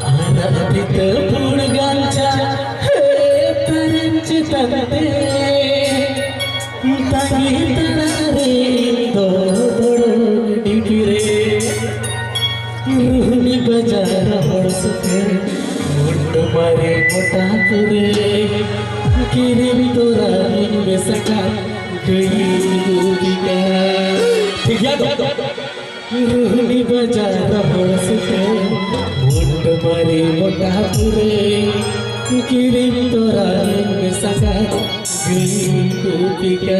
आराधित पुणगांच्या हे तऱ्यांची तनते ताई तरारे दोडोड डिटिरे रुहनी बजार हड़सके मुंड मारे मोटा तुरे किरी तोरा में सका गई दूरिका ठीक है रुहनी बजार हड़सके मुंड मारे मोटा तुरे किरी तोरा में सका गई दूरिका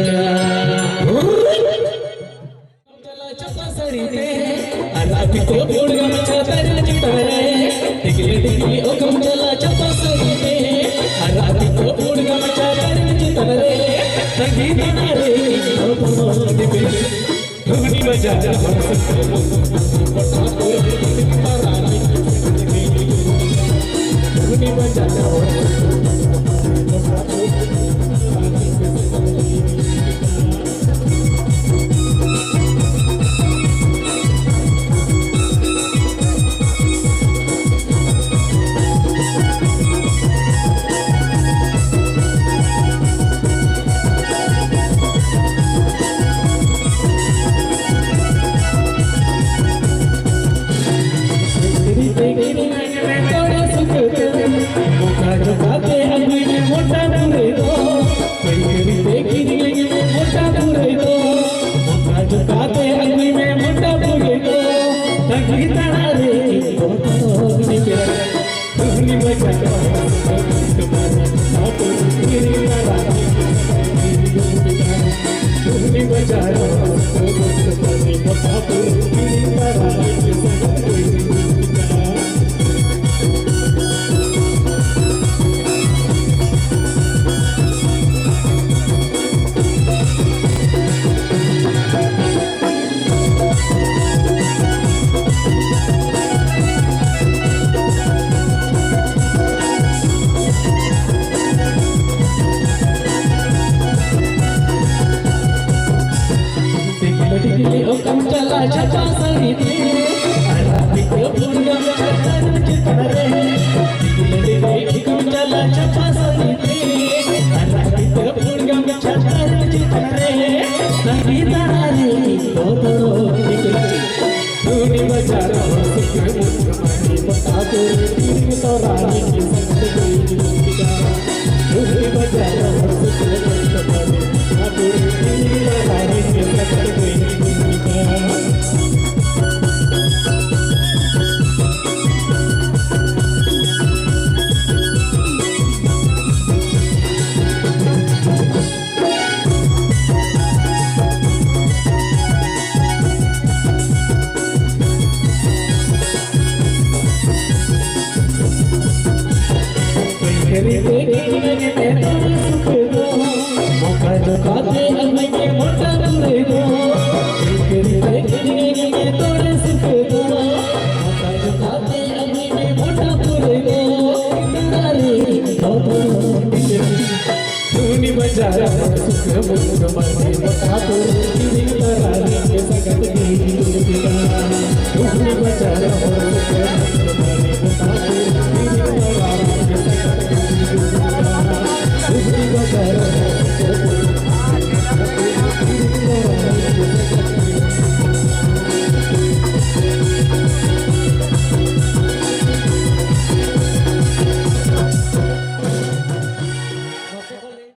चला चपा सड़ी ते आराधी को बोलगा मचा तेरे चितरे टिकली टिकली ओ कम चला चपा सड़ी ते आराधी को बोलगा मचा तेरे चितरे संगीत नारे ओ तो दिबे धुनी बजा पटा को पारानी धुनी बजा Bajara,